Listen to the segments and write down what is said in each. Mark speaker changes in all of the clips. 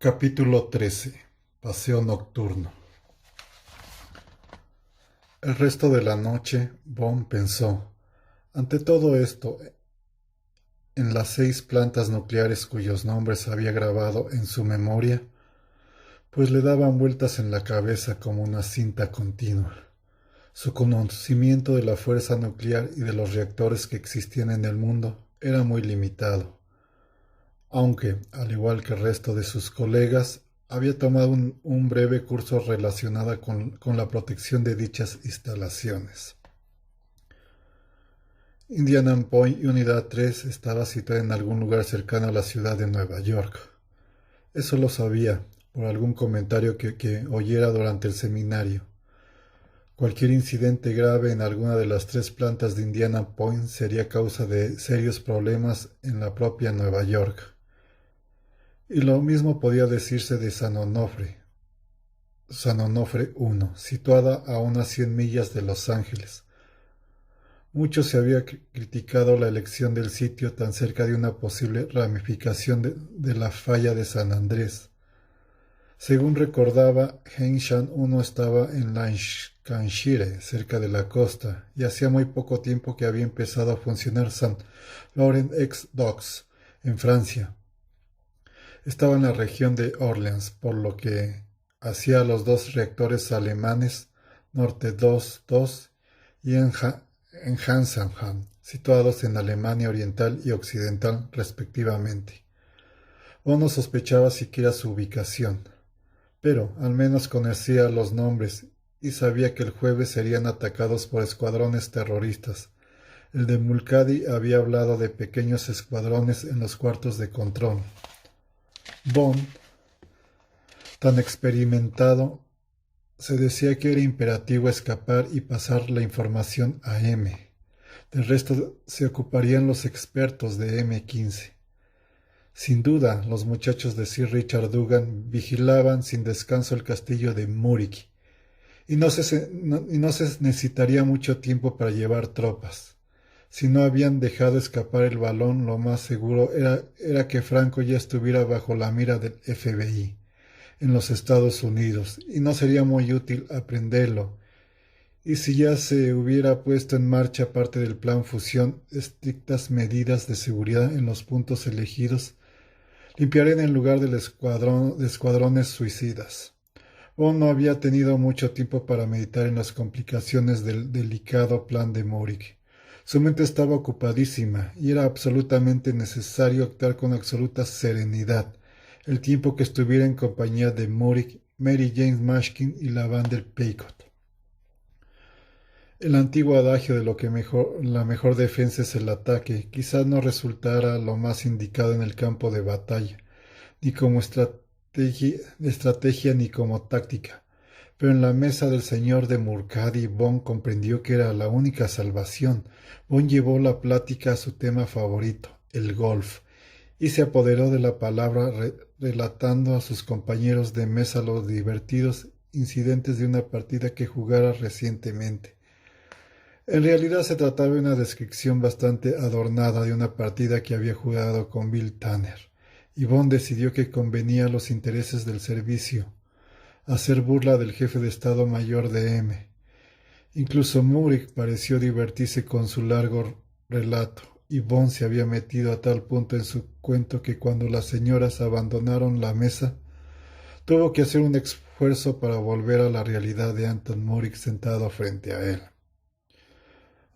Speaker 1: Capítulo 13. Paseo nocturno. El resto de la noche, Bond pensó, ante todo esto, en las 6 plantas nucleares cuyos nombres había grabado en su memoria, pues le daban vueltas en la cabeza como una cinta continua. Su conocimiento de la fuerza nuclear y de los reactores que existían en el mundo era muy limitado, aunque, al igual que el resto de sus colegas, había tomado un breve curso relacionado con la protección de dichas instalaciones. Indiana Point Unidad 3 estaba situada en algún lugar cercano a la ciudad de Nueva York. Eso lo sabía por algún comentario que oyera durante el seminario. Cualquier incidente grave en alguna de las 3 plantas de Indiana Point sería causa de serios problemas en la propia Nueva York. Y lo mismo podía decirse de San Onofre 1, situada a unas 100 millas de Los Ángeles. Mucho se había criticado la elección del sitio tan cerca de una posible ramificación de la falla de San Andrés. Según recordaba, Henshan 1 estaba en Lancashire, cerca de la costa, y hacía muy poco tiempo que había empezado a funcionar St. Laurent X Docks, en Francia. Estaba en la región de Orleans, por lo que hacía los 2 reactores alemanes Norte 2 y en Hansenham, situados en Alemania Oriental y Occidental respectivamente. No sospechaba siquiera su ubicación, pero al menos conocía los nombres y sabía que el jueves serían atacados por escuadrones terroristas. El de Mulcahy había hablado de pequeños escuadrones en los cuartos de control. Bond, tan experimentado, se decía que era imperativo escapar y pasar la información a M. Del resto se ocuparían los expertos de M15. Sin duda, los muchachos de Sir Richard Dugan vigilaban sin descanso el castillo de Murick, y no se necesitaría mucho tiempo para llevar tropas. Si no habían dejado escapar el balón, lo más seguro era que Franco ya estuviera bajo la mira del FBI en los Estados Unidos, y no sería muy útil aprenderlo. Y si ya se hubiera puesto en marcha parte del plan fusión, estrictas medidas de seguridad en los puntos elegidos limpiarían el lugar de escuadrones suicidas. Bond no había tenido mucho tiempo para meditar en las complicaciones del delicado plan de Murick. Su mente estaba ocupadísima y era absolutamente necesario actuar con absoluta serenidad el tiempo que estuviera en compañía de Murick, Mary Jane Mashkin y la Van der Peycott. El antiguo adagio de la mejor defensa es el ataque quizás no resultara lo más indicado en el campo de batalla, ni como estrategia ni como táctica, pero en la mesa del señor de Mulcahy Bond comprendió que era la única salvación. Bond llevó la plática a su tema favorito, el golf, y se apoderó de la palabra relatando a sus compañeros de mesa los divertidos incidentes de una partida que jugara recientemente. En realidad se trataba de una descripción bastante adornada de una partida que había jugado con Bill Tanner, y Bond decidió que convenía a los intereses del servicio hacer burla del jefe de Estado Mayor de M. Incluso Murick pareció divertirse con su largo relato, y Bond se había metido a tal punto en su cuento que cuando las señoras abandonaron la mesa, tuvo que hacer un esfuerzo para volver a la realidad de Anton Murick sentado frente a él.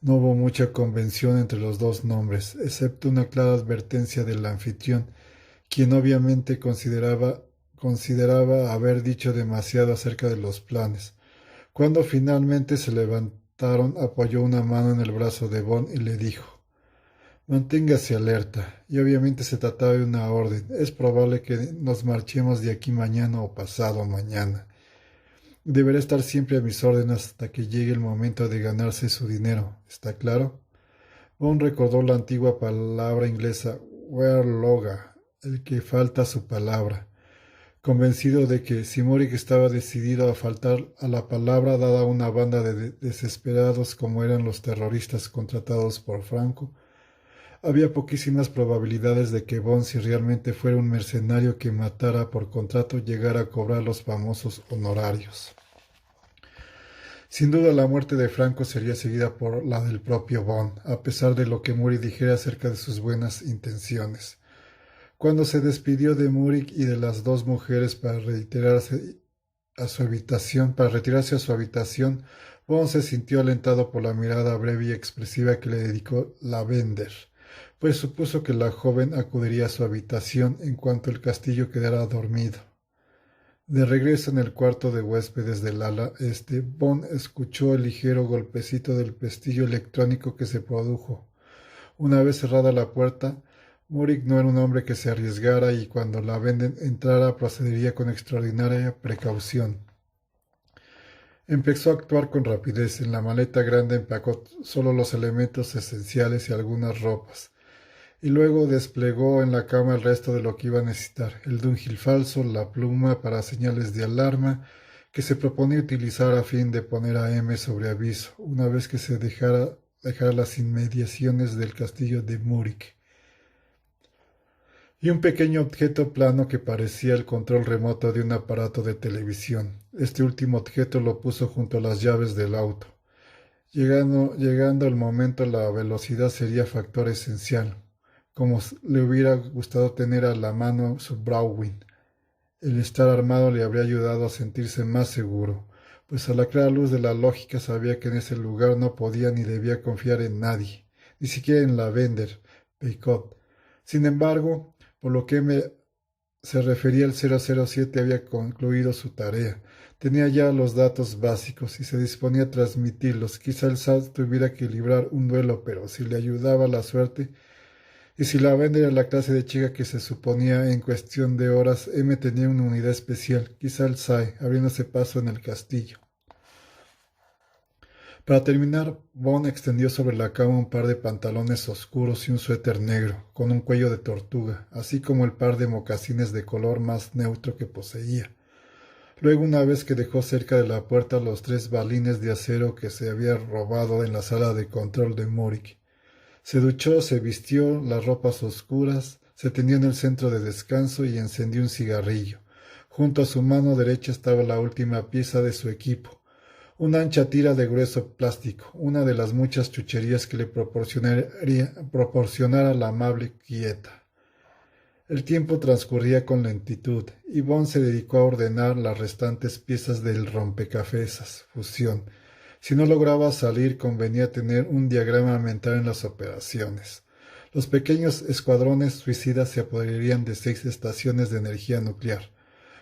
Speaker 1: No hubo mucha convención entre los 2 nombres, excepto una clara advertencia del anfitrión, quien obviamente consideraba haber dicho demasiado acerca de los planes. Cuando finalmente se levantaron, apoyó una mano en el brazo de Bond y le dijo: «Manténgase alerta», y obviamente se trataba de una orden. «Es probable que nos marchemos de aquí mañana o pasado mañana. Deberá estar siempre a mis órdenes hasta que llegue el momento de ganarse su dinero. ¿Está claro?». Bond recordó la antigua palabra inglesa "werloga", el que falta a su palabra, convencido de que si Murick estaba decidido a faltar a la palabra dada a una banda de desesperados como eran los terroristas contratados por Franco, Había poquísimas probabilidades de que Bond, si realmente fuera un mercenario que matara por contrato, llegara a cobrar los famosos honorarios. Sin duda la muerte de Franco sería seguida por la del propio Bond, a pesar de lo que Murray dijera acerca de sus buenas intenciones. Cuando se despidió de Murray y de las dos mujeres para retirarse a su habitación, Bond se sintió alentado por la mirada breve y expresiva que le dedicó Lavender, pues supuso que la joven acudiría a su habitación en cuanto el castillo quedara dormido. De regreso en el cuarto de huéspedes del ala este, Bond escuchó el ligero golpecito del pestillo electrónico que se produjo. Una vez cerrada la puerta, Murray no era un hombre que se arriesgara y cuando la Lavender entrara procedería con extraordinaria precaución. Empezó a actuar con rapidez. En la maleta grande empacó solo los elementos esenciales y algunas ropas, y luego desplegó en la cama el resto de lo que iba a necesitar: el dungil falso, la pluma para señales de alarma, que se proponía utilizar a fin de poner a M sobre aviso, una vez que se dejara las inmediaciones del castillo de Múrich, y un pequeño objeto plano que parecía el control remoto de un aparato de televisión. Este último objeto lo puso junto a las llaves del auto. Llegando el momento, la velocidad sería factor esencial, como le hubiera gustado tener a la mano su Browning. El estar armado le habría ayudado a sentirse más seguro, pues a la clara luz de la lógica sabía que en ese lugar no podía ni debía confiar en nadie, ni siquiera en Lavender, Picot. Sin embargo, por lo que se refería al 007 había concluido su tarea. Tenía ya los datos básicos y se disponía a transmitirlos. Quizá el SAT tuviera que librar un duelo, pero si le ayudaba la suerte, y si Lavender era la clase de chica que se suponía en cuestión de horas, M tenía una unidad especial, quizá el SAE, abriéndose paso en el castillo. Para terminar, Bond extendió sobre la cama un par de pantalones oscuros y un suéter negro, con un cuello de tortuga, así como el par de mocasines de color más neutro que poseía. Luego, una vez que dejó cerca de la puerta los 3 balines de acero que se había robado en la sala de control de Múrich, se duchó, se vistió las ropas oscuras, se tendió en el centro de descanso y encendió un cigarrillo. Junto a su mano derecha estaba la última pieza de su equipo, una ancha tira de grueso plástico, una de las muchas chucherías que le proporcionara la amable quieta. El tiempo transcurría con lentitud, y Bond se dedicó a ordenar las restantes piezas del rompecabezas fusión. Si no lograba salir, convenía tener un diagrama mental en las operaciones. Los pequeños escuadrones suicidas se apoderarían de 6 estaciones de energía nuclear.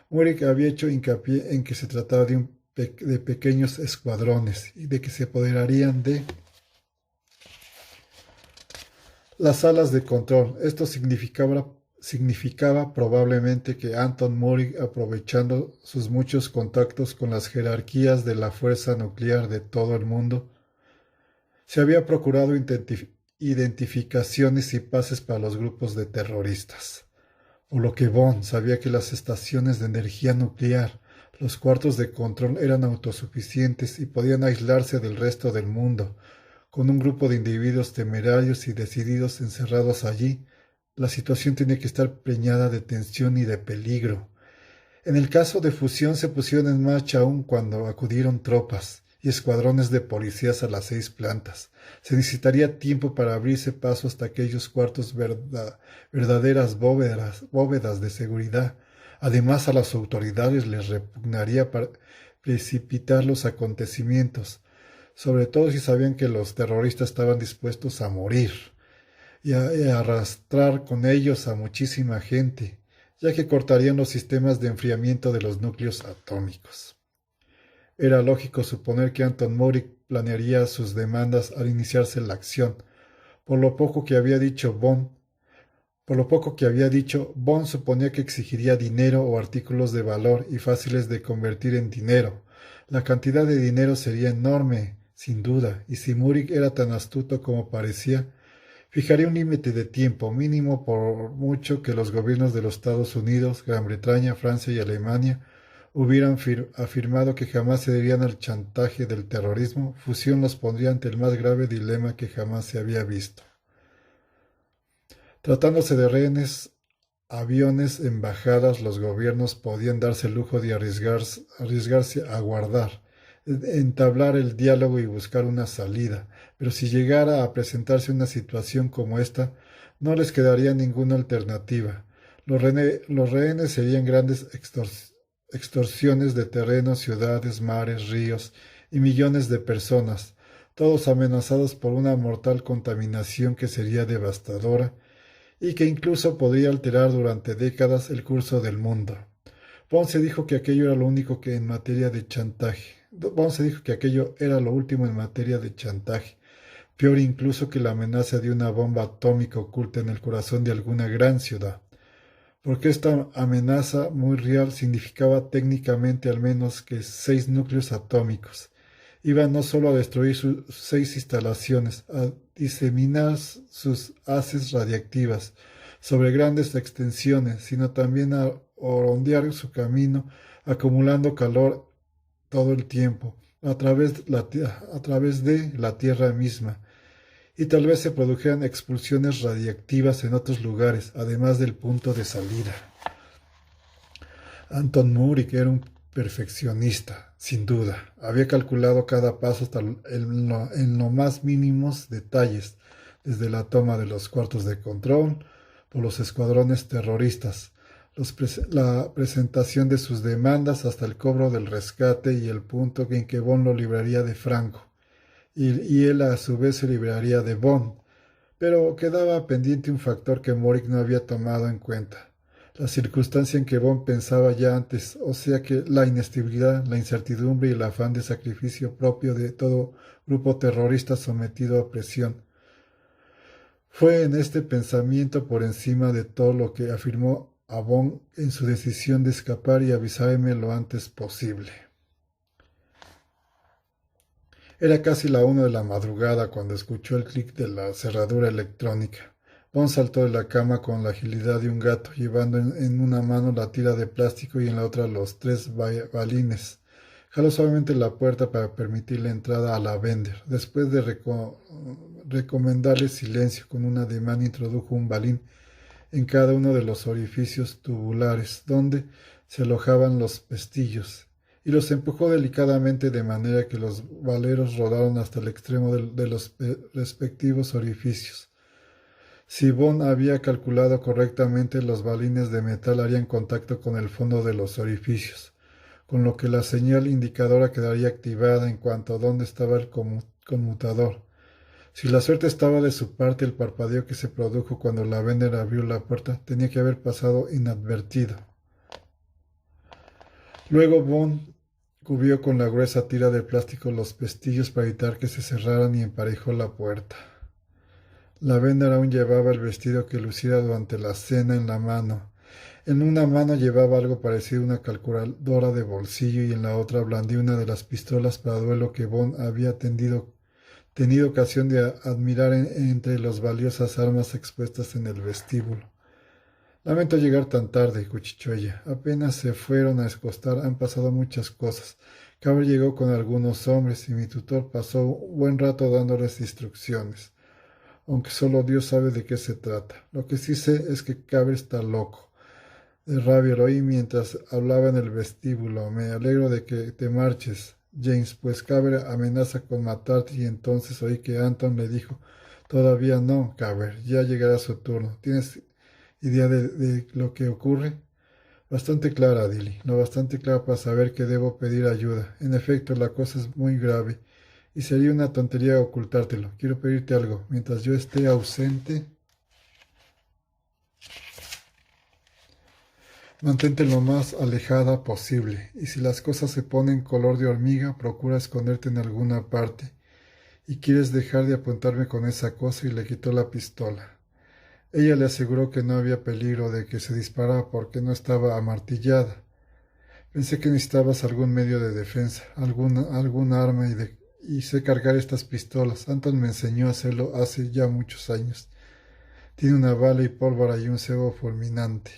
Speaker 1: Múrich había hecho hincapié en que se trataba de pequeños escuadrones y de que se apoderarían de las salas de control. Esto significaba probablemente que Anton Múrich, aprovechando sus muchos contactos con las jerarquías de la fuerza nuclear de todo el mundo, se había procurado identificaciones y pases para los grupos de terroristas. Por lo que Bond sabía que las estaciones de energía nuclear, los cuartos de control, eran autosuficientes y podían aislarse del resto del mundo. Con un grupo de individuos temerarios y decididos encerrados allí, la situación tenía que estar preñada de tensión y de peligro. En el caso de fusión se pusieron en marcha aún cuando acudieron tropas y escuadrones de policías a las 6 plantas. Se necesitaría tiempo para abrirse paso hasta aquellos cuartos verdaderas bóvedas de seguridad. Además, a las autoridades les repugnaría precipitar los acontecimientos, sobre todo si sabían que los terroristas estaban dispuestos a morir y a arrastrar con ellos a muchísima gente, ya que cortarían los sistemas de enfriamiento de los núcleos atómicos. Era lógico suponer que Anton Múrich planearía sus demandas al iniciarse la acción. Por lo poco que había dicho, Bond suponía que exigiría dinero o artículos de valor y fáciles de convertir en dinero. La cantidad de dinero sería enorme, sin duda, y si Múrich era tan astuto como parecía, fijaría un límite de tiempo mínimo por mucho que los gobiernos de los Estados Unidos, Gran Bretaña, Francia y Alemania hubieran afirmado que jamás cederían al chantaje del terrorismo. Fusión los pondría ante el más grave dilema que jamás se había visto. Tratándose de rehenes, aviones, embajadas, los gobiernos podían darse el lujo de arriesgarse a guardar, entablar el diálogo y buscar una salida, pero si llegara a presentarse una situación como esta, no les quedaría ninguna alternativa. Los rehenes serían grandes extorsiones de terrenos, ciudades, mares, ríos y millones de personas, todos amenazados por una mortal contaminación que sería devastadora y que incluso podría alterar durante décadas el curso del mundo. Ponce dijo que aquello era lo único que en materia de chantaje. Ponce dijo que aquello era lo último en materia de chantaje, peor incluso que la amenaza de una bomba atómica oculta en el corazón de alguna gran ciudad, porque esta amenaza muy real significaba técnicamente al menos que 6 núcleos atómicos. Iban no solo a destruir sus 6 instalaciones, a diseminar sus haces radiactivas sobre grandes extensiones, sino también a ondear su camino, acumulando calor todo el tiempo, a través de la Tierra misma, y tal vez se produjeran expulsiones radiactivas en otros lugares, además del punto de salida. Anton Murik era un perfeccionista, sin duda. Había calculado cada paso hasta en lo más mínimos detalles, desde la toma de los cuartos de control por los escuadrones terroristas, la presentación de sus demandas hasta el cobro del rescate y el punto en que Bonn lo libraría de Franco, y él a su vez se libraría de Bonn. Pero quedaba pendiente un factor que Morik no había tomado en cuenta, la circunstancia en que Bond pensaba ya antes, o sea que la inestabilidad, la incertidumbre y el afán de sacrificio propio de todo grupo terrorista sometido a presión. Fue en este pensamiento por encima de todo lo que afirmó a Bond en su decisión de escapar y avisarme lo antes posible. Era casi la 1 de la madrugada cuando escuchó el clic de la cerradura electrónica. Bond saltó de la cama con la agilidad de un gato, llevando en una mano la tira de plástico y en la otra los 3 balines. Jaló suavemente la puerta para permitir la entrada a la Bender. Después de recomendarle silencio, con un ademán introdujo un balín en cada uno de los orificios tubulares, donde se alojaban los pestillos, y los empujó delicadamente de manera que los valeros rodaron hasta el extremo de los respectivos orificios. Si Bond había calculado correctamente, los balines de metal harían contacto con el fondo de los orificios, con lo que la señal indicadora quedaría activada en cuanto a dónde estaba el conmutador. Si la suerte estaba de su parte, el parpadeo que se produjo cuando la Bender abrió la puerta tenía que haber pasado inadvertido. Luego Bond cubrió con la gruesa tira de plástico los pestillos para evitar que se cerraran y emparejó la puerta. La Bender aún llevaba el vestido que luciera durante la cena en la mano. En una mano llevaba algo parecido a una calculadora de bolsillo y en la otra blandía una de las pistolas para duelo que Bond había tenido ocasión de admirar entre las valiosas armas expuestas en el vestíbulo. Lamento llegar tan tarde, cuchicheó ella. Apenas se fueron a acostar, han pasado muchas cosas. Cabell llegó con algunos hombres y mi tutor pasó un buen rato dándoles instrucciones, aunque solo Dios sabe de qué se trata. Lo que sí sé es que Cabell está loco. De rabia lo oí mientras hablaba en el vestíbulo. Me alegro de que te marches, James, pues Cabell amenaza con matarte. Y entonces oí que Anton le dijo, todavía no, Cabell, ya llegará su turno. ¿Tienes idea de lo que ocurre? Bastante clara, Dilly, lo bastante clara para saber que debo pedir ayuda. En efecto, la cosa es muy grave y sería una tontería ocultártelo. Quiero pedirte algo. Mientras yo esté ausente, mantente lo más alejada posible, y si las cosas se ponen color de hormiga, procura esconderte en alguna parte. Y quieres dejar de apuntarme con esa cosa, y le quitó la pistola. Ella le aseguró que no había peligro de que se disparara porque no estaba amartillada. Pensé que necesitabas algún medio de defensa, algún arma y sé cargar estas pistolas. Anton me enseñó a hacerlo hace ya muchos años. Tiene una bala y pólvora y un cebo fulminante.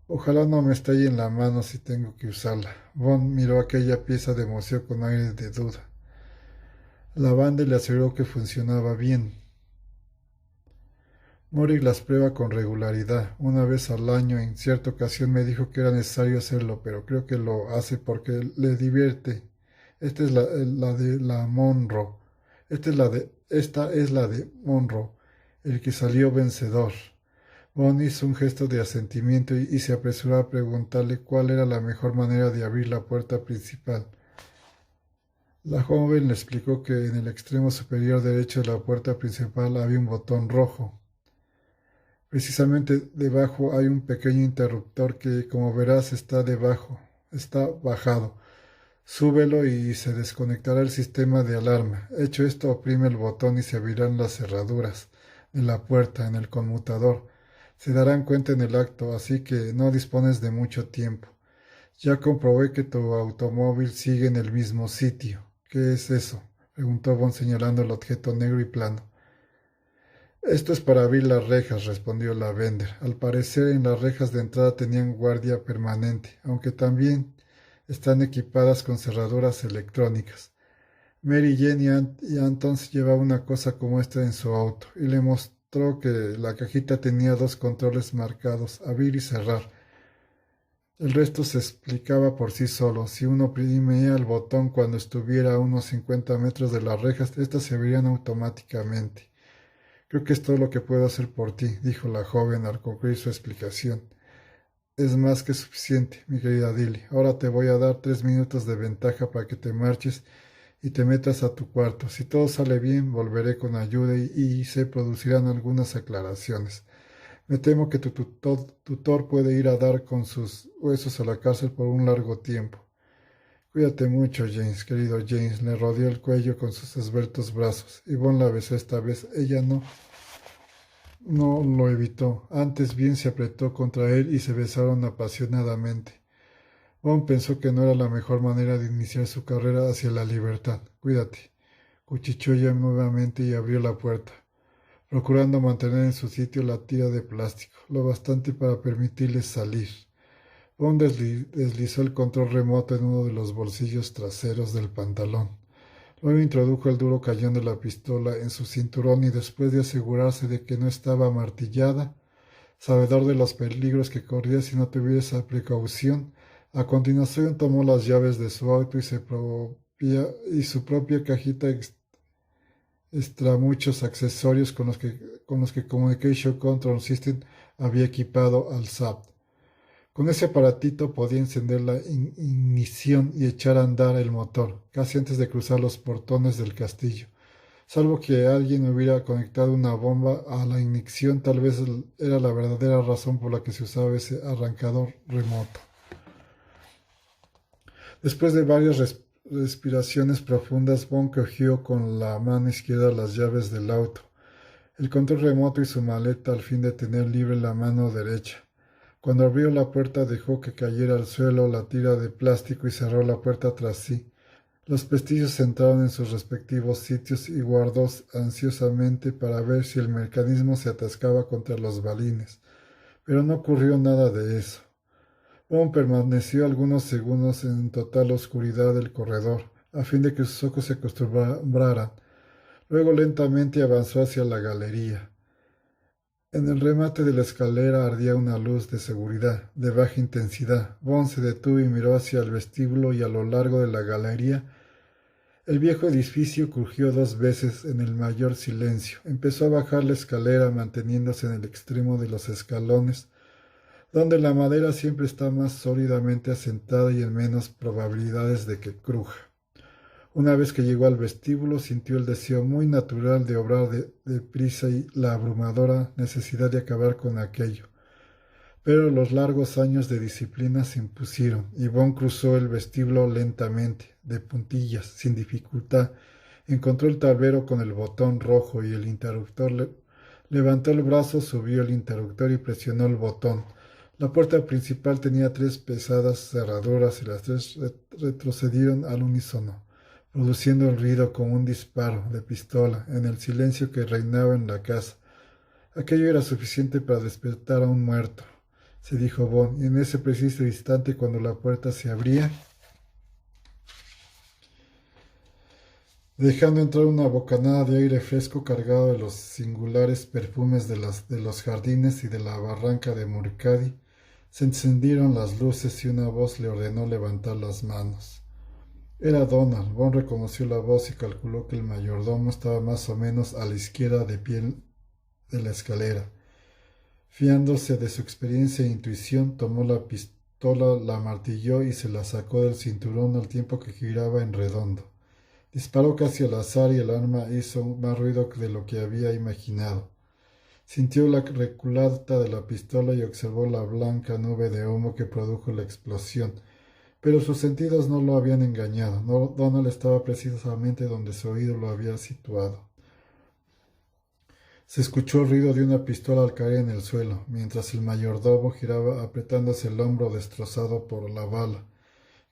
Speaker 1: Ojalá no me estalle en la mano si tengo que usarla. Bond miró aquella pieza de museo con aire de duda. La banda le aseguró que funcionaba bien. Mori las prueba con regularidad, una vez al año. En cierta ocasión me dijo que era necesario hacerlo, pero creo que lo hace porque le divierte. Esta es la de la Monroe. Esta es la de Monroe, el que salió vencedor. Bon hizo un gesto de asentimiento y se apresuró a preguntarle cuál era la mejor manera de abrir la puerta principal. La joven le explicó que en el extremo superior derecho de la puerta principal había un botón rojo. Precisamente debajo hay un pequeño interruptor que, como verás, está bajado. Súbelo y se desconectará el sistema de alarma. Hecho esto, oprime el botón y se abrirán las cerraduras de la puerta en el conmutador. Se darán cuenta en el acto, así que no dispones de mucho tiempo. Ya comprobé que tu automóvil sigue en el mismo sitio. ¿Qué es eso?, preguntó Bond señalando el objeto negro y plano. Esto es para abrir las rejas, respondió la Bender. Al parecer en las rejas de entrada tenían guardia permanente, aunque también están equipadas con cerraduras electrónicas. Mary Jane y Anton llevaban una cosa como esta en su auto, y le mostró que la cajita tenía dos controles marcados, abrir y cerrar. El resto se explicaba por sí solo. Si uno oprimía el botón cuando estuviera a unos 50 metros de las rejas, estas se abrirían automáticamente. Creo que es todo lo que puedo hacer por ti, dijo la joven al concluir su explicación. Es más que suficiente, mi querida Dilly. Ahora te voy a dar 3 minutos de ventaja para que te marches y te metas a tu cuarto. Si todo sale bien, volveré con ayuda y se producirán algunas aclaraciones. Me temo que tu tutor puede ir a dar con sus huesos a la cárcel por un largo tiempo. Cuídate mucho, James, querido James. Le rodeó el cuello con sus esbeltos brazos. Yvonne la besó esta vez. Ella no lo evitó. Antes bien se apretó contra él y se besaron apasionadamente. Bond pensó que no era la mejor manera de iniciar su carrera hacia la libertad. Cuídate. Cuchicheó ella nuevamente y abrió la puerta, procurando mantener en su sitio la tira de plástico, lo bastante para permitirles salir. Bond deslizó el control remoto en uno de los bolsillos traseros del pantalón. Luego introdujo el duro cañón de la pistola en su cinturón y después de asegurarse de que no estaba amartillada, sabedor de los peligros que corría si no tuviera esa precaución, a continuación tomó las llaves de su auto y su propia cajita extra muchos accesorios con los que Communication Control System había equipado al SAP. Con ese aparatito podía encender la ignición y echar a andar el motor, casi antes de cruzar los portones del castillo. Salvo que alguien hubiera conectado una bomba a la ignición, tal vez era la verdadera razón por la que se usaba ese arrancador remoto. Después de varias respiraciones profundas, Bond cogió con la mano izquierda las llaves del auto, el control remoto y su maleta al fin de tener libre la mano derecha. Cuando abrió la puerta dejó que cayera al suelo la tira de plástico y cerró la puerta tras sí. Los pestillos entraron en sus respectivos sitios y guardó ansiosamente para ver si el mecanismo se atascaba contra los balines. Pero no ocurrió nada de eso. Bond permaneció algunos segundos en total oscuridad del corredor, a fin de que sus ojos se acostumbraran. Luego lentamente avanzó hacia la galería. En el remate de la escalera ardía una luz de seguridad, de baja intensidad. Bond se detuvo y miró hacia el vestíbulo y a lo largo de la galería. El viejo edificio crujió 2 veces en el mayor silencio. Empezó a bajar la escalera manteniéndose en el extremo de los escalones, donde la madera siempre está más sólidamente asentada y en menos probabilidades de que cruja. Una vez que llegó al vestíbulo, sintió el deseo muy natural de obrar deprisa y la abrumadora necesidad de acabar con aquello. Pero los largos años de disciplina se impusieron, y Bond cruzó el vestíbulo lentamente, de puntillas, sin dificultad. Encontró el tablero con el botón rojo y el interruptor. Levantó el brazo, subió el interruptor y presionó el botón. La puerta principal tenía 3 pesadas cerraduras y las 3 retrocedieron al unísono, produciendo un ruido como un disparo de pistola en el silencio que reinaba en la casa. Aquello era suficiente para despertar a un muerto, se dijo Bond, y en ese preciso instante, cuando la puerta se abría, dejando entrar una bocanada de aire fresco cargado de los singulares perfumes de los jardines y de la barranca de Murcadi. Se encendieron las luces y una voz le ordenó levantar las manos. Era Donald. Bond reconoció la voz y calculó que el mayordomo estaba más o menos a la izquierda de pie de la escalera. Fiándose de su experiencia e intuición, tomó la pistola, la martilló y se la sacó del cinturón al tiempo que giraba en redondo. Disparó casi al azar y el arma hizo más ruido de lo que había imaginado. Sintió la reculata de la pistola y observó la blanca nube de humo que produjo la explosión, pero sus sentidos no lo habían engañado. No, Donald estaba precisamente donde su oído lo había situado. Se escuchó el ruido de una pistola al caer en el suelo, mientras el mayordomo giraba apretándose el hombro destrozado por la bala,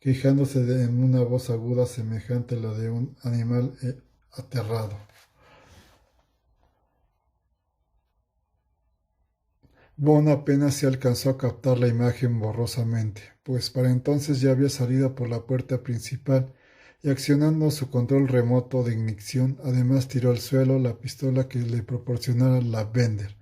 Speaker 1: quejándose en una voz aguda semejante a la de un animal aterrado. Bond apenas se alcanzó a captar la imagen borrosamente, pues para entonces ya había salido por la puerta principal y accionando su control remoto de ignición, además tiró al suelo la pistola que le proporcionara la Bender,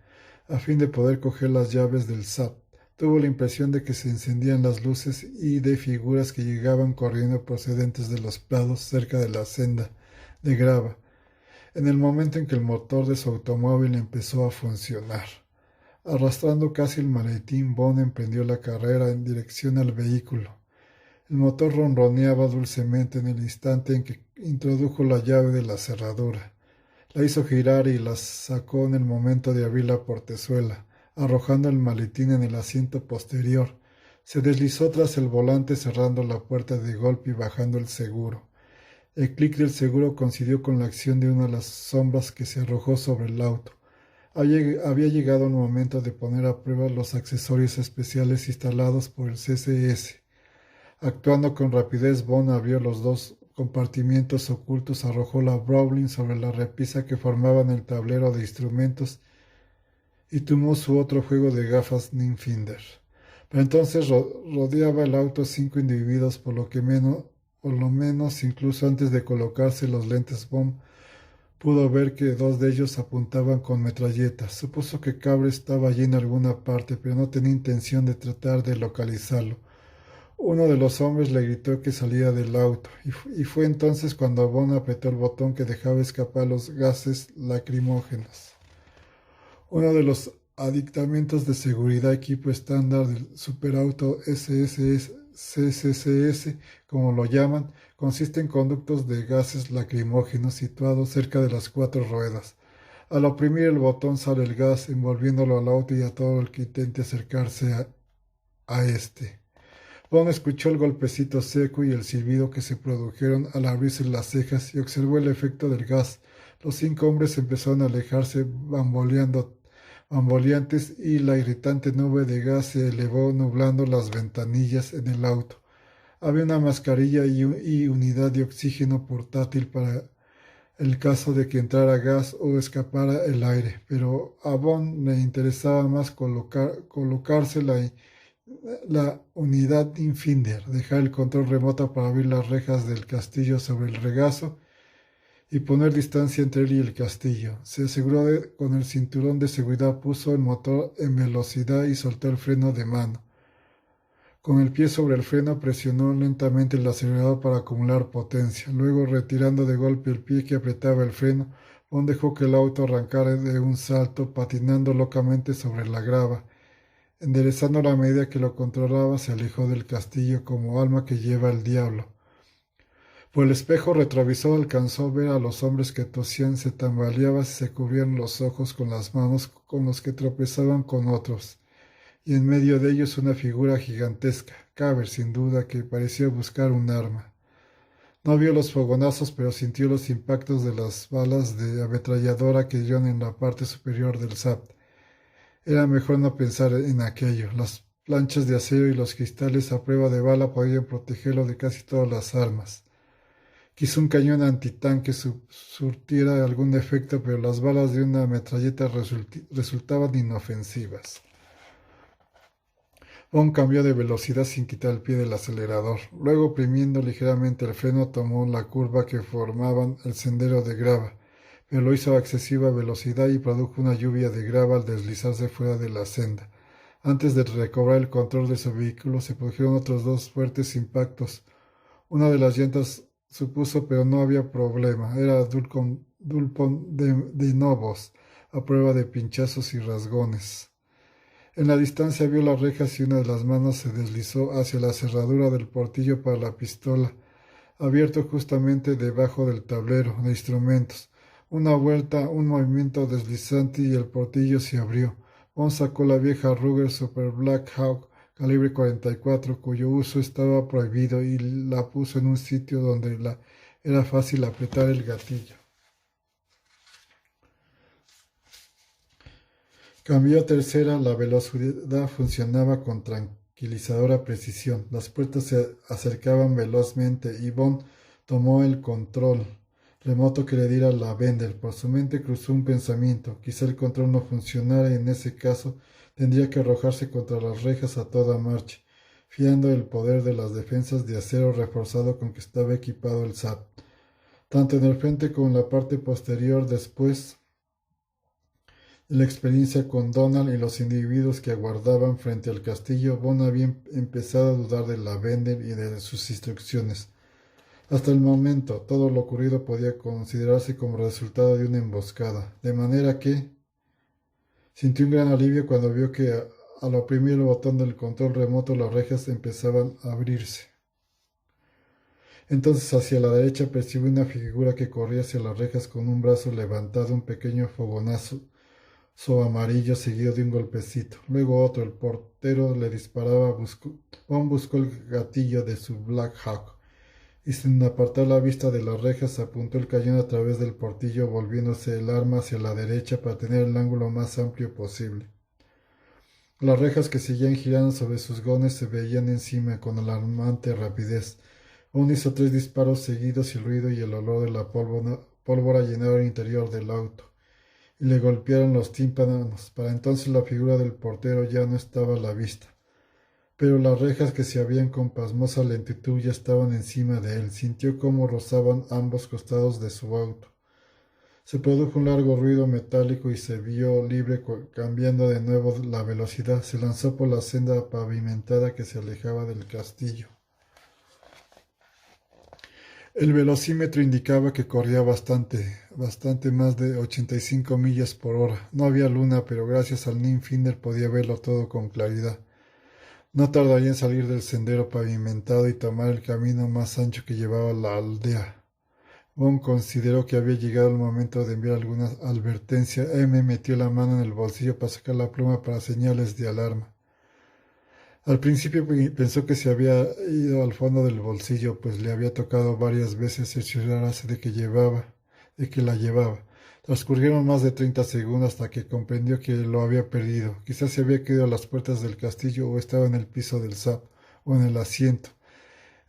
Speaker 1: a fin de poder coger las llaves del SAP. Tuvo la impresión de que se encendían las luces y de figuras que llegaban corriendo procedentes de los prados cerca de la senda de grava, en el momento en que el motor de su automóvil empezó a funcionar. Arrastrando casi el maletín, Bond emprendió la carrera en dirección al vehículo. El motor ronroneaba dulcemente en el instante en que introdujo la llave de la cerradura. La hizo girar y la sacó en el momento de abrir la portezuela, arrojando el maletín en el asiento posterior. Se deslizó tras el volante cerrando la puerta de golpe y bajando el seguro. El clic del seguro coincidió con la acción de una de las sombras que se arrojó sobre el auto. Había llegado el momento de poner a prueba los accesorios especiales instalados por el CCS. Actuando con rapidez, Bond abrió los dos compartimientos ocultos, arrojó la Browning sobre la repisa que formaban el tablero de instrumentos y tomó su otro juego de gafas Ninfinder. Pero entonces rodeaba el auto 5 individuos, por lo menos incluso antes de colocarse los lentes. Bond pudo ver que 2 de ellos apuntaban con metralletas. Supuso que Cabre estaba allí en alguna parte, pero no tenía intención de tratar de localizarlo. Uno de los hombres le gritó que salía del auto, y fue entonces cuando Bond apretó el botón que dejaba escapar los gases lacrimógenos. Uno de los aditamentos de seguridad equipo estándar del superauto CCS, como lo llaman, consiste en conductos de gases lacrimógenos situados cerca de las 4 ruedas. Al oprimir el botón sale el gas, envolviéndolo al auto y a todo el que intente acercarse a este. Bond escuchó el golpecito seco y el silbido que se produjeron al abrirse las cejas y observó el efecto del gas. Los 5 hombres empezaron a alejarse bamboleantes y la irritante nube de gas se elevó nublando las ventanillas en el auto. Había una mascarilla y unidad de oxígeno portátil para el caso de que entrara gas o escapara el aire, pero a Bond le interesaba más colocarse la unidad Infinder, dejar el control remoto para abrir las rejas del castillo sobre el regazo y poner distancia entre él y el castillo. Se aseguró con el cinturón de seguridad, puso el motor en velocidad y soltó el freno de mano. Con el pie sobre el freno presionó lentamente el acelerador para acumular potencia. Luego, retirando de golpe el pie que apretaba el freno, Bond dejó que el auto arrancara de un salto, patinando locamente sobre la grava. Enderezando la medida que lo controlaba, se alejó del castillo como alma que lleva el diablo. Por el espejo retrovisor alcanzó ver a los hombres que tosían, se tambaleaban y se cubrían los ojos con las manos, con los que tropezaban con otros, y en medio de ellos una figura gigantesca, Caber sin duda, que parecía buscar un arma. No vio los fogonazos, pero sintió los impactos de las balas de ametralladora que dieron en la parte superior del SAP. Era mejor no pensar en aquello. Las planchas de acero y los cristales a prueba de bala podían protegerlo de casi todas las armas. Quiso un cañón antitanque surtiera algún efecto, pero las balas de una metralleta resultaban inofensivas. Bond cambió de velocidad sin quitar el pie del acelerador. Luego, oprimiendo ligeramente el freno, tomó la curva que formaban el sendero de grava, pero lo hizo a excesiva velocidad y produjo una lluvia de grava al deslizarse fuera de la senda. Antes de recobrar el control de su vehículo, se produjeron otros dos fuertes impactos. Una de las llantas supuso, pero no había problema. Era Dulpon de Novos, a prueba de pinchazos y rasgones. En la distancia vio las rejas y una de las manos se deslizó hacia la cerradura del portillo para la pistola, abierto justamente debajo del tablero de instrumentos. Una vuelta, un movimiento deslizante y el portillo se abrió. Bond sacó la vieja Ruger Super Black Hawk calibre 44, cuyo uso estaba prohibido, y la puso en un sitio donde era fácil apretar el gatillo. Cambió a tercera, la velocidad funcionaba con tranquilizadora precisión. Las puertas se acercaban velozmente y Bond tomó el control remoto que le diera la Bender. Por su mente cruzó un pensamiento. Quizá el control no funcionara y en ese caso tendría que arrojarse contra las rejas a toda marcha, fiando el poder de las defensas de acero reforzado con que estaba equipado el SAT. Tanto en el frente como en la parte posterior, después de la experiencia con Donald y los individuos que aguardaban frente al castillo, Bond había empezado a dudar de la Bender y de sus instrucciones. Hasta el momento, todo lo ocurrido podía considerarse como resultado de una emboscada, de manera que sintió un gran alivio cuando vio que al oprimir el botón del control remoto las rejas empezaban a abrirse. Entonces hacia la derecha percibió una figura que corría hacia las rejas con un brazo levantado, un pequeño fogonazo amarillo seguido de un golpecito. Luego otro. El portero le disparaba. Bond buscó el gatillo de su Black Hawk y sin apartar la vista de las rejas apuntó el cañón a través del portillo, volviéndose el arma hacia la derecha para tener el ángulo más amplio posible. Las rejas que seguían girando sobre sus gones se veían encima con alarmante rapidez. Bond hizo 3 disparos seguidos y el ruido y el olor de la pólvora llenaron el interior del auto y le golpearon los tímpanos. Para entonces la figura del portero ya no estaba a la vista, pero las rejas que se abrían con pasmosa lentitud ya estaban encima de él. Sintió cómo rozaban ambos costados de su auto. Se produjo un largo ruido metálico y se vio libre. Cambiando de nuevo la velocidad, se lanzó por la senda pavimentada que se alejaba del castillo. El velocímetro indicaba que corría bastante más de 85 millas por hora. No había luna, pero gracias al Ninfinder podía verlo todo con claridad. No tardaría en salir del sendero pavimentado y tomar el camino más ancho que llevaba a la aldea. Bond consideró que había llegado el momento de enviar alguna advertencia. M metió la mano en el bolsillo para sacar la pluma para señales de alarma. Al principio pensó que se había ido al fondo del bolsillo, pues le había tocado varias veces cerciorarse de que la llevaba. Transcurrieron más de 30 segundos hasta que comprendió que lo había perdido. Quizás se había caído a las puertas del castillo o estaba en el piso del SAP o en el asiento.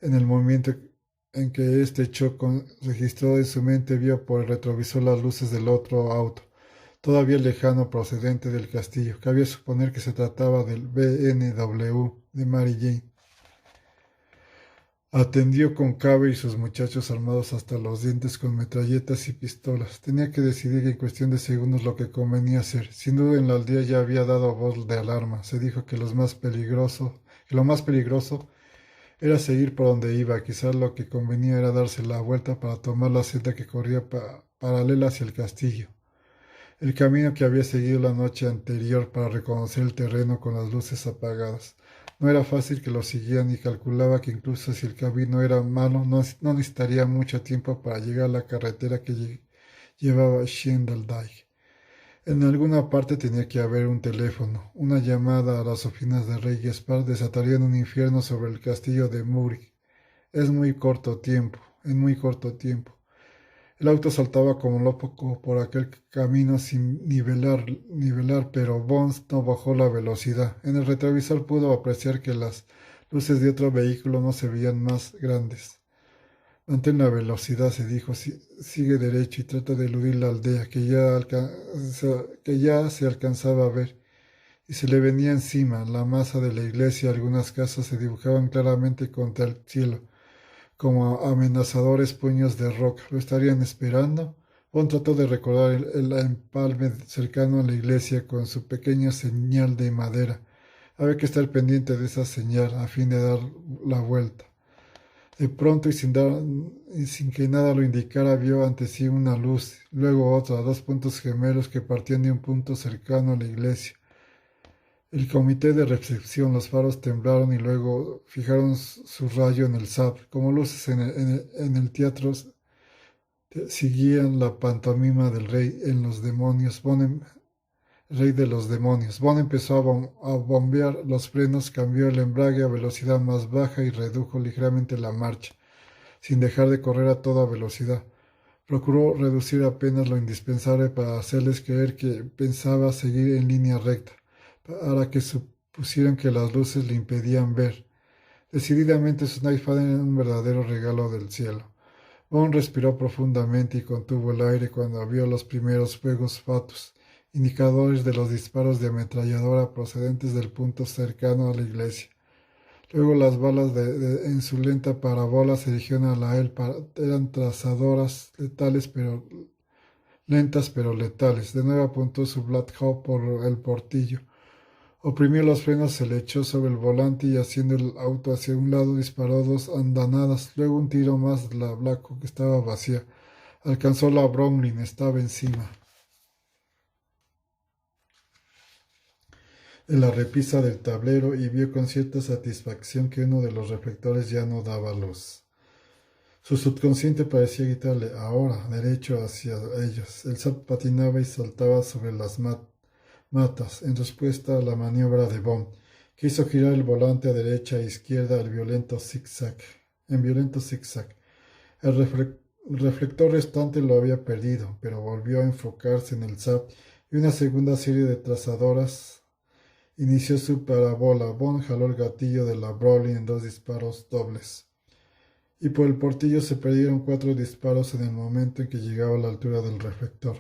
Speaker 1: En el momento en que este choque registró en su mente, vio por el retrovisor las luces del otro auto, todavía lejano, procedente del castillo. Cabía suponer que se trataba del BMW de Mary Jane. Atendió con Cabe y sus muchachos armados hasta los dientes con metralletas y pistolas. Tenía que decidir en cuestión de segundos lo que convenía hacer. Sin duda en la aldea ya había dado voz de alarma. Se dijo que lo más peligroso era seguir por donde iba. Quizás lo que convenía era darse la vuelta para tomar la senda que corría paralela hacia el castillo. El camino que había seguido la noche anterior para reconocer el terreno con las luces apagadas. No era fácil que lo siguieran y calculaba que incluso si el camino era malo, no necesitaría mucho tiempo para llegar a la carretera que llevaba a Schendaldijk. En alguna parte tenía que haber un teléfono. Una llamada a las oficinas de Rey Gaspar desatarían un infierno sobre el castillo de Murik. En muy corto tiempo. El auto saltaba como loco por aquel camino sin nivelar, pero Bond no bajó la velocidad. En el retrovisor pudo apreciar que las luces de otro vehículo no se veían más grandes. Mantén la velocidad, se dijo, sigue derecho y trata de eludir la aldea, que ya se alcanzaba a ver. y se le venía encima. La masa de la iglesia y algunas casas se dibujaban claramente contra el cielo, como amenazadores puños de roca. ¿Lo estarían esperando? Bond trató de recordar el empalme cercano a la iglesia con su pequeña señal de madera. Había que estar pendiente de esa señal a fin de dar la vuelta. De pronto y sin que nada lo indicara, vio ante sí una luz, luego otra, dos puntos gemelos que partían de un punto cercano a la iglesia. El comité de recepción, los faros temblaron y luego fijaron su rayo en el sable. Como luces en el teatro seguían la pantomima del rey en los demonios. Rey de los demonios. Bond empezó a bombear los frenos, cambió el embrague a velocidad más baja y redujo ligeramente la marcha, sin dejar de correr a toda velocidad. Procuró reducir apenas lo indispensable para hacerles creer que pensaba seguir en línea recta, para que supusieran que las luces le impedían ver. Decididamente su Nightfade era un verdadero regalo del cielo. Bond respiró profundamente y contuvo el aire cuando vio los primeros fuegos fatuos, indicadores de los disparos de ametralladora procedentes del punto cercano a la iglesia. Luego las balas en su lenta parabola se dirigieron a la él. Eran trazadoras lentas pero letales. De nuevo apuntó su Black Hawk por el portillo. Oprimió los frenos, se le echó sobre el volante y haciendo el auto hacia un lado disparó dos andanadas. Luego un tiro más. La Black Hawk estaba vacía. Alcanzó la Browning, estaba encima. En la repisa del tablero y vio con cierta satisfacción que uno de los reflectores ya no daba luz. Su subconsciente parecía gritarle ahora, derecho hacia ellos. El Zap patinaba y saltaba sobre las matas, en respuesta a la maniobra de Bond, que hizo girar el volante a derecha e izquierda en violento zigzag. El reflector restante lo había perdido, pero volvió a enfocarse en el Zap y una segunda serie de trazadoras inició su parabola. Bond jaló el gatillo de la Brolin en dos disparos dobles. Y por el portillo se perdieron 4 disparos en el momento en que llegaba a la altura del reflector.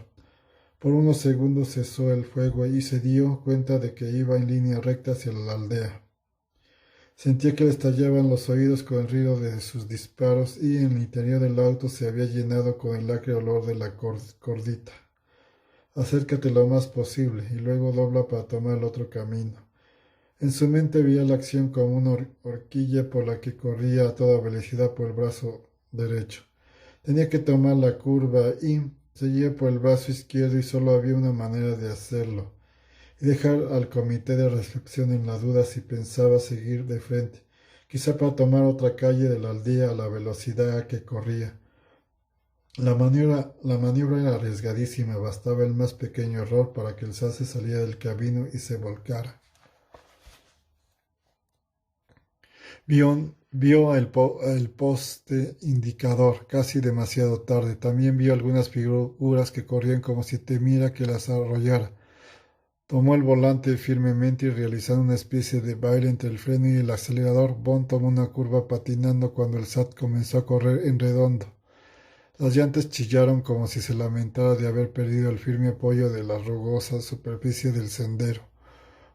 Speaker 1: Por unos segundos cesó el fuego y se dio cuenta de que iba en línea recta hacia la aldea. Sentía que le estallaban los oídos con el ruido de sus disparos y en el interior del auto se había llenado con el acre olor de la cordita. Acércate lo más posible y luego dobla para tomar el otro camino. En su mente veía la acción como una horquilla por la que corría a toda velocidad por el brazo derecho. Tenía que tomar la curva y seguía por el brazo izquierdo y solo había una manera de hacerlo, y dejar al comité de recepción en la duda si pensaba seguir de frente, quizá para tomar otra calle de la aldea a la velocidad a que corría. La maniobra era arriesgadísima, bastaba el más pequeño error para que el sase saliera del camino y se volcara. Vio el poste indicador, casi demasiado tarde. También vio algunas figuras que corrían como si temiera que las arrollara. Tomó el volante firmemente y realizando una especie de baile entre el freno y el acelerador, Bond tomó una curva patinando cuando el SAT comenzó a correr en redondo. Las llantas chillaron como si se lamentara de haber perdido el firme apoyo de la rugosa superficie del sendero,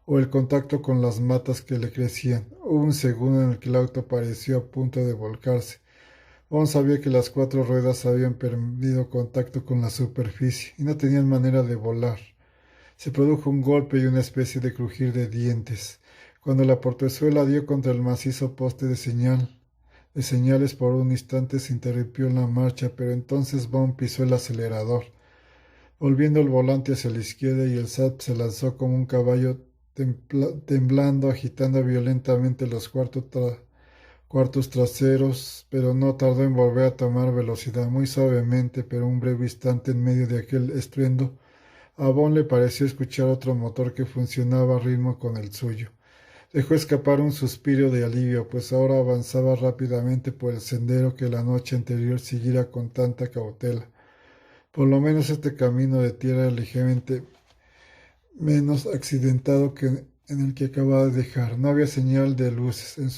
Speaker 1: o el contacto con las matas que le crecían. Hubo un segundo en el que el auto pareció a punto de volcarse. Bond sabía que las 4 ruedas habían perdido contacto con la superficie y no tenían manera de volar. Se produjo un golpe y una especie de crujir de dientes, cuando la portezuela dio contra el macizo poste de señales. Por un instante se interrumpió la marcha, pero entonces Bond pisó el acelerador, volviendo el volante hacia la izquierda y el SAT se lanzó como un caballo temblando, agitando violentamente los cuartos traseros, pero no tardó en volver a tomar velocidad, muy suavemente, pero un breve instante en medio de aquel estruendo. A Bond le pareció escuchar otro motor que funcionaba a ritmo con el suyo. Dejó escapar un suspiro de alivio, pues ahora avanzaba rápidamente por el sendero que la noche anterior siguiera con tanta cautela. Por lo menos este camino de tierra era ligeramente menos accidentado que en el que acababa de dejar. No había señal de luces en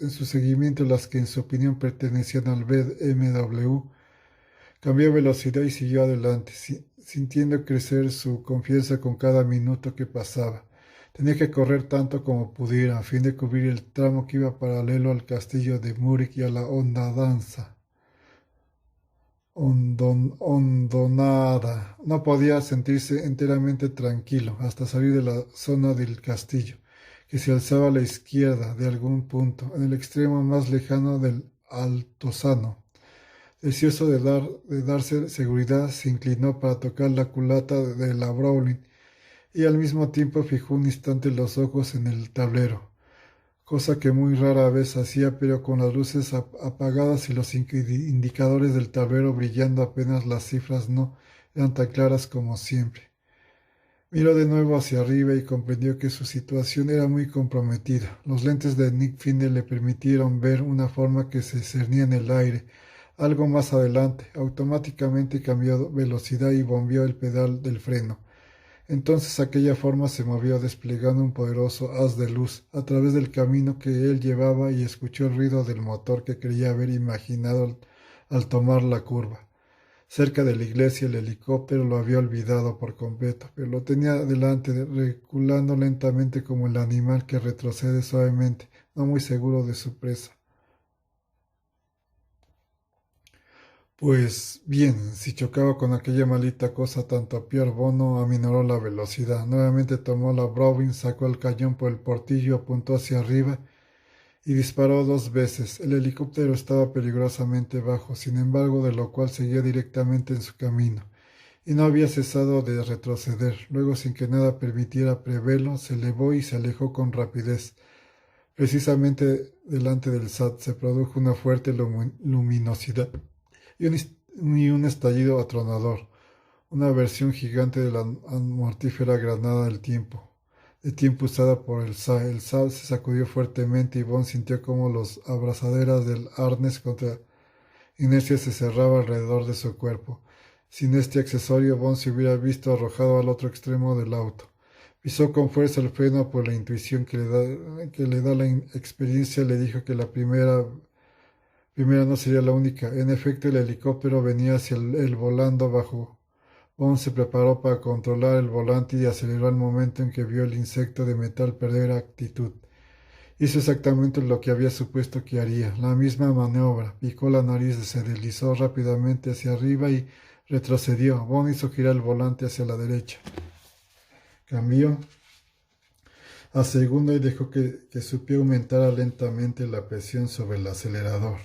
Speaker 1: su seguimiento, las que en su opinión pertenecían al BMW. Cambió velocidad y siguió adelante, sintiendo crecer su confianza con cada minuto que pasaba. Tenía que correr tanto como pudiera, a fin de cubrir el tramo que iba paralelo al castillo de Múrich y a la hondonada. No podía sentirse enteramente tranquilo hasta salir de la zona del castillo, que se alzaba a la izquierda de algún punto, en el extremo más lejano del altozano. Deseoso de darse seguridad, se inclinó para tocar la culata de la Browning y al mismo tiempo fijó un instante los ojos en el tablero, cosa que muy rara vez hacía, pero con las luces apagadas y los indicadores del tablero brillando apenas las cifras no eran tan claras como siempre. Miró de nuevo hacia arriba y comprendió que su situación era muy comprometida. Los lentes de Nick Finder le permitieron ver una forma que se cernía en el aire. Algo más adelante, automáticamente cambió velocidad y bombeó el pedal del freno. Entonces aquella forma se movió desplegando un poderoso haz de luz a través del camino que él llevaba y escuchó el ruido del motor que creía haber imaginado al tomar la curva. Cerca de la iglesia el helicóptero lo había olvidado por completo, pero lo tenía delante, reculando lentamente como el animal que retrocede suavemente, no muy seguro de su presa. Pues bien, si chocaba con aquella maldita cosa tanto peor, Bono aminoró la velocidad. Nuevamente tomó la Browning, sacó el cañón por el portillo, apuntó hacia arriba y disparó 2 veces. El helicóptero estaba peligrosamente bajo, sin embargo, de lo cual seguía directamente en su camino, y no había cesado de retroceder. Luego, sin que nada permitiera preverlo, se elevó y se alejó con rapidez. Precisamente delante del SAT se produjo una fuerte luminosidad y un estallido atronador, una versión gigante de la mortífera granada de tiempo usada por el SA. El SA se sacudió fuertemente y Bond sintió como las abrazaderas del arnés contra inercia se cerraba alrededor de su cuerpo. Sin este accesorio, Bond se hubiera visto arrojado al otro extremo del auto. Pisó con fuerza el freno por la intuición que le da la experiencia. Le dijo que la primera no sería la única. En efecto, el helicóptero venía hacia él volando bajo. Bond se preparó para controlar el volante y aceleró al momento en que vio el insecto de metal perder actitud. Hizo exactamente lo que había supuesto que haría, la misma maniobra. Picó la nariz, se deslizó rápidamente hacia arriba y retrocedió. Bond hizo girar el volante hacia la derecha. Cambió a segunda y dejó que su pie aumentara lentamente la presión sobre el acelerador.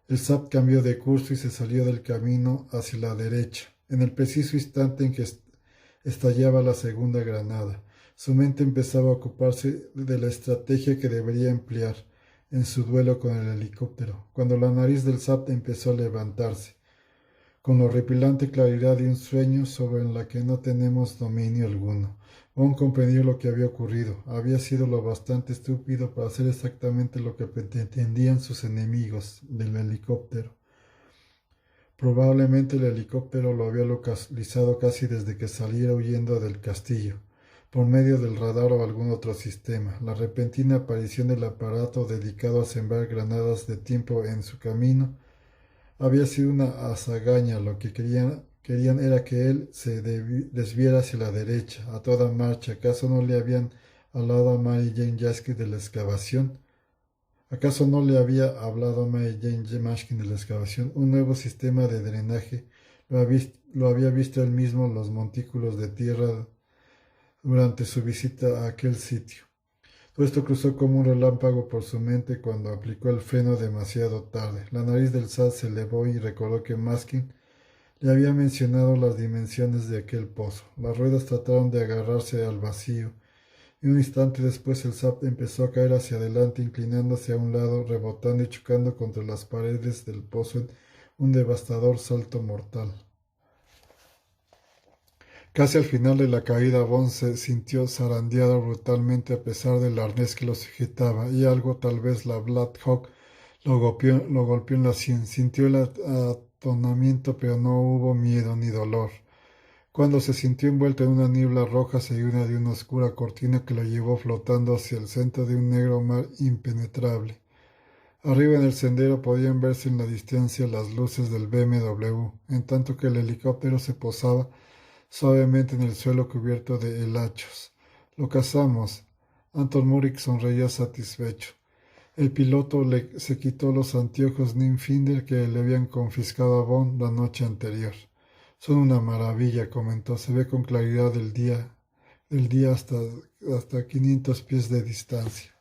Speaker 1: El SAP cambió de curso y se salió del camino hacia la derecha, en el preciso instante en que estallaba la segunda granada. Su mente empezaba a ocuparse de la estrategia que debería emplear en su duelo con el helicóptero, cuando la nariz del SAP empezó a levantarse, con la horripilante claridad de un sueño sobre la que no tenemos dominio alguno. Bond comprendió lo que había ocurrido. Había sido lo bastante estúpido para hacer exactamente lo que pretendían sus enemigos del helicóptero. Probablemente el helicóptero lo había localizado casi desde que saliera huyendo del castillo, por medio del radar o algún otro sistema. La repentina aparición del aparato dedicado a sembrar granadas de tiempo en su camino había sido una hazagaña. Lo que querían era que él se desviara hacia la derecha, a toda marcha. ¿Acaso no le habían hablado a Mary Jane Jaskin de la excavación? ¿Acaso no le había hablado a Mary Jane Jaskin de la excavación? Un nuevo sistema de drenaje. Lo había visto él mismo en los montículos de tierra durante su visita a aquel sitio. Todo esto cruzó como un relámpago por su mente cuando aplicó el freno demasiado tarde. La nariz del SAT se elevó y recordó que Maskin le había mencionado las dimensiones de aquel pozo. Las ruedas trataron de agarrarse al vacío, y un instante después el SAP empezó a caer hacia adelante, inclinándose a un lado, rebotando y chocando contra las paredes del pozo en un devastador salto mortal. Casi al final de la caída, Bond se sintió zarandeado brutalmente a pesar del arnés que lo sujetaba, y algo, tal vez la Black Hawk, lo golpeó en la sien. Sintió el atonamiento, pero no hubo miedo ni dolor. Cuando se sintió envuelto en una niebla roja seguida de una oscura cortina que lo llevó flotando hacia el centro de un negro mar impenetrable. Arriba en el sendero podían verse en la distancia las luces del BMW, en tanto que el helicóptero se posaba suavemente en el suelo cubierto de helachos. Lo cazamos. Anton Murik sonreía satisfecho. El piloto se quitó los anteojos Ninfinder que le habían confiscado a Bond la noche anterior. Son una maravilla, comentó. Se ve con claridad el día hasta 500 pies de distancia.